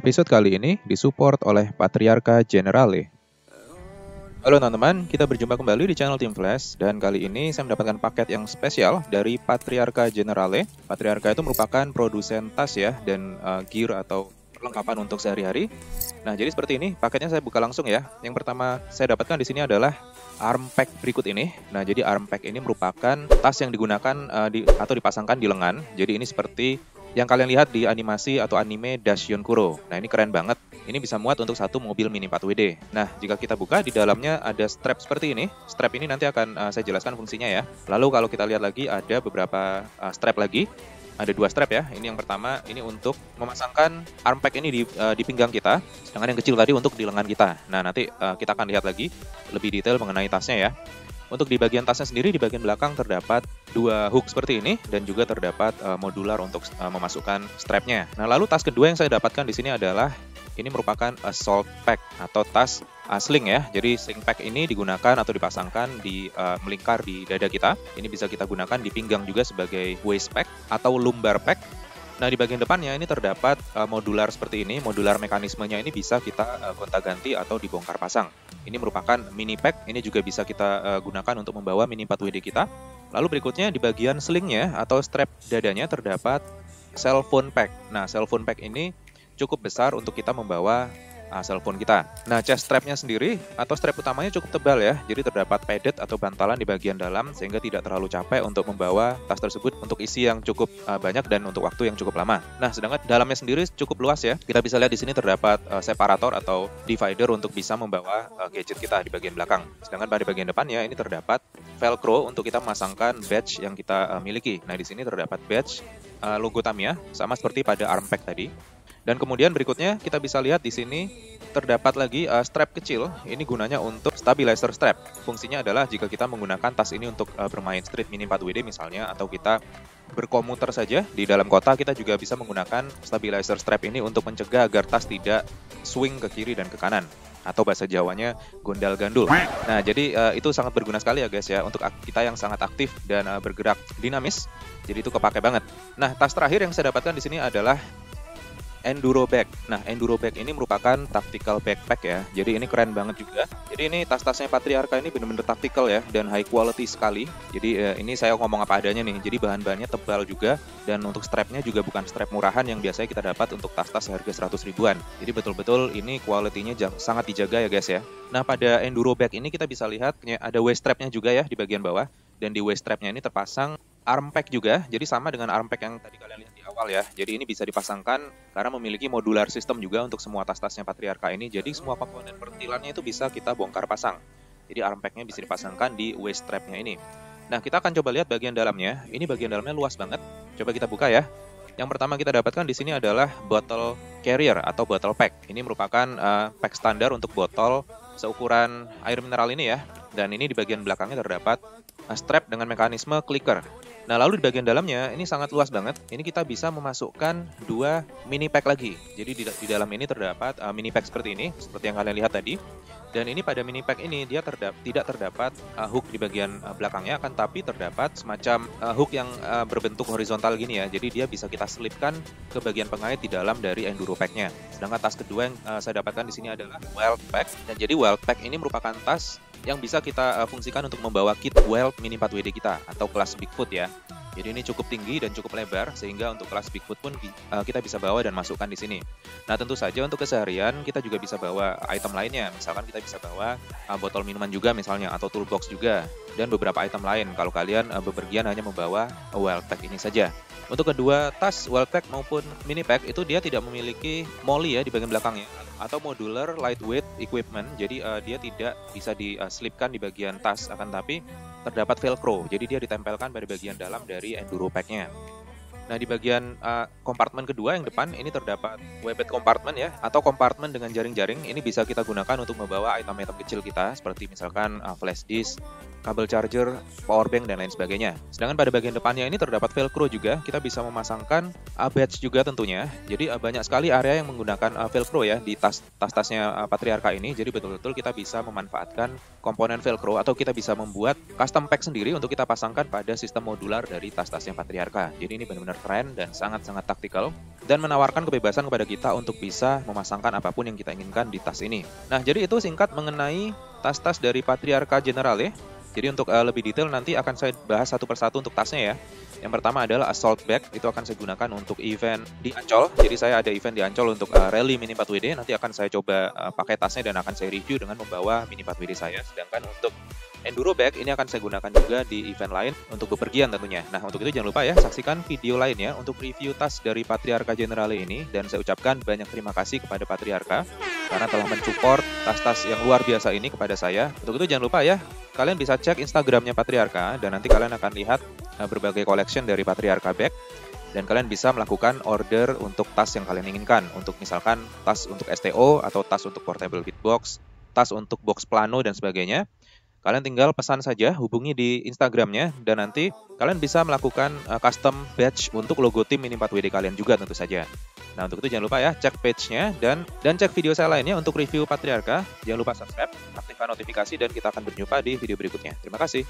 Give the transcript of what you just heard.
Episode kali ini disupport oleh Patriarca Generale. Halo teman-teman, kita berjumpa kembali di channel Team Flash dan kali ini saya mendapatkan paket yang spesial dari Patriarca Generale. Patriarca itu merupakan produsen tas ya dan gear atau perlengkapan untuk sehari-hari. Nah, jadi seperti ini, paketnya saya buka langsung ya. Yang pertama saya dapatkan di sini adalah arm pack berikut ini. Nah, jadi arm pack ini merupakan tas yang digunakan atau dipasangkan di lengan. Jadi ini seperti yang kalian lihat di animasi atau anime Dashion Kuro. Nah, ini keren banget. Ini bisa muat untuk satu mobil Mini 4WD. Nah, jika kita buka, di dalamnya ada strap seperti ini. Strap ini nanti akan saya jelaskan fungsinya ya. Lalu kalau kita lihat lagi, ada beberapa strap lagi. Ada dua strap ya. Ini yang pertama, ini untuk memasangkan arm pack ini di pinggang kita. Sedangkan yang kecil tadi untuk di lengan kita. Nah, nanti kita akan lihat lagi lebih detail mengenai tasnya ya. Untuk di bagian tasnya sendiri, di bagian belakang terdapat dua hook seperti ini dan juga terdapat modular untuk memasukkan strapnya. Nah, lalu tas kedua yang saya dapatkan di sini adalah ini merupakan assault pack atau tas sling ya. Jadi sling pack ini digunakan atau dipasangkan di melingkar di dada kita. Ini bisa kita gunakan di pinggang juga sebagai waist pack atau lumbar pack. Nah, di bagian depannya ini terdapat modular seperti ini. Modular mekanismenya ini bisa kita gonta-ganti atau dibongkar pasang. Ini merupakan mini pack, ini juga bisa kita gunakan untuk membawa Mini 4WD kita. Lalu berikutnya di bagian slingnya atau strap dadanya terdapat cell phone pack. Nah, cell phone pack ini cukup besar untuk kita membawa cellphone kita. Nah, chest strapnya sendiri atau strap utamanya cukup tebal ya. Jadi terdapat padded atau bantalan di bagian dalam sehingga tidak terlalu capek untuk membawa tas tersebut untuk isi yang cukup banyak dan untuk waktu yang cukup lama. Nah, sedangkan dalamnya sendiri cukup luas ya. Kita bisa lihat di sini terdapat separator atau divider untuk bisa membawa gadget kita di bagian belakang. Sedangkan pada bagian depannya ini terdapat velcro untuk kita memasangkan badge yang kita miliki. Nah, di sini terdapat badge logo Tamiya sama seperti pada arm pack tadi. Dan kemudian berikutnya kita bisa lihat di sini terdapat lagi strap kecil. Ini gunanya untuk stabilizer strap. Fungsinya adalah jika kita menggunakan tas ini untuk bermain street Mini 4WD misalnya, atau kita berkomuter saja di dalam kota, kita juga bisa menggunakan stabilizer strap ini untuk mencegah agar tas tidak swing ke kiri dan ke kanan. Atau bahasa Jawanya gondal gandul. Nah, jadi itu sangat berguna sekali ya guys ya untuk kita yang sangat aktif dan bergerak dinamis. Jadi itu kepake banget. Nah, tas terakhir yang saya dapatkan di sini adalah Enduro bag. Nah, Enduro bag ini merupakan tactical backpack ya. Jadi ini keren banget juga. Jadi ini tas-tasnya Patriarca ini benar-benar tactical ya dan high quality sekali. Jadi ini saya ngomong apa adanya nih. Jadi bahan-bahannya tebal juga dan untuk strapnya juga bukan strap murahan yang biasanya kita dapat untuk tas-tas harga 100 ribuan. Jadi betul-betul ini quality-nya sangat dijaga ya guys ya. Nah, pada Enduro bag ini kita bisa lihat ada waist strapnya juga ya di bagian bawah. Dan di waist strapnya ini terpasang arm pack juga, jadi sama dengan arm pack yang tadi kalian lihat di awal ya. Jadi ini bisa dipasangkan karena memiliki modular system juga untuk semua tas-tasnya Patriarca ini. Jadi semua komponen pertilannya itu bisa kita bongkar pasang. Jadi arm packnya bisa dipasangkan di waist strapnya ini. Nah, kita akan coba lihat bagian dalamnya. Ini bagian dalamnya luas banget. Coba kita buka ya. Yang pertama kita dapatkan di sini adalah bottle carrier atau bottle pack. Ini merupakan pack standar untuk botol seukuran air mineral ini ya. Dan ini di bagian belakangnya terdapat strap dengan mekanisme clicker. Nah, lalu di bagian dalamnya ini sangat luas banget. Ini kita bisa memasukkan dua mini pack lagi. Jadi di dalam ini terdapat mini pack seperti ini, seperti yang kalian lihat tadi. Dan ini pada mini pack ini dia tidak terdapat hook di bagian belakangnya, akan tapi terdapat semacam hook yang berbentuk horizontal gini ya. Jadi dia bisa kita selipkan ke bagian pengait di dalam dari Enduro pack-nya. Sedangkan tas kedua yang saya dapatkan di sini adalah Wild Pack. Dan jadi Wild Pack ini merupakan tas yang bisa kita fungsikan untuk membawa kit Wild Mini 4WD kita atau kelas Bigfoot ya. Jadi ini cukup tinggi dan cukup lebar sehingga untuk kelas Bigfoot pun kita bisa bawa dan masukkan di sini. Nah, tentu saja untuk keseharian kita juga bisa bawa item lainnya. Misalkan kita bisa bawa botol minuman juga misalnya atau toolbox juga dan beberapa item lain kalau kalian bepergian hanya membawa Wild Pack ini saja. Untuk kedua tas Wild Pack maupun Mini Pack itu dia tidak memiliki molly ya di bagian belakangnya atau modular lightweight equipment. Jadi dia tidak bisa diselipkan di bagian tas, akan tapi terdapat velcro. Jadi dia ditempelkan pada bagian dalam dari Enduro pack-nya. Nah, di bagian kompartemen kedua yang depan ini terdapat webbed compartment ya, atau kompartemen dengan jaring-jaring. Ini bisa kita gunakan untuk membawa item-item kecil kita seperti misalkan flash disk, kabel charger, power bank, dan lain sebagainya. Sedangkan pada bagian depannya ini terdapat velcro juga, kita bisa memasangkan badge juga tentunya. Jadi banyak sekali area yang menggunakan velcro ya di tas-tasnya Patriarca ini. Jadi betul-betul kita bisa memanfaatkan komponen velcro atau kita bisa membuat custom pack sendiri untuk kita pasangkan pada sistem modular dari tas-tasnya Patriarca. Jadi ini benar-benar keren dan sangat-sangat taktikal, dan menawarkan kebebasan kepada kita untuk bisa memasangkan apapun yang kita inginkan di tas ini. Nah, jadi itu singkat mengenai tas-tas dari Patriarca Generale. Jadi untuk lebih detail nanti akan saya bahas satu persatu untuk tasnya ya. Yang pertama adalah assault bag, itu akan saya gunakan untuk event di Ancol. Jadi saya ada event di Ancol untuk rally Mini 4WD, nanti akan saya coba pakai tasnya dan akan saya review dengan membawa Mini 4WD saya. Sedangkan untuk enduro bag ini akan saya gunakan juga di event lain untuk bepergian tentunya. Nah, untuk itu jangan lupa ya, saksikan video lainnya untuk review tas dari Patriarca Generale ini. Dan saya ucapkan banyak terima kasih kepada Patriarca karena telah mensupport tas-tas yang luar biasa ini kepada saya. Untuk itu jangan lupa ya, kalian bisa cek Instagramnya Patriarca dan nanti kalian akan lihat berbagai collection dari Patriarca bag. Dan kalian bisa melakukan order untuk tas yang kalian inginkan. Untuk misalkan tas untuk STO atau tas untuk portable beatbox, tas untuk box plano dan sebagainya. Kalian tinggal pesan saja, hubungi di Instagramnya, dan nanti kalian bisa melakukan custom badge untuk logo tim Mini 4WD kalian juga tentu saja. Nah, untuk itu jangan lupa ya, cek page-nya dan cek video saya lainnya untuk review Patriarca. Jangan lupa subscribe, aktifkan notifikasi, dan kita akan berjumpa di video berikutnya. Terima kasih.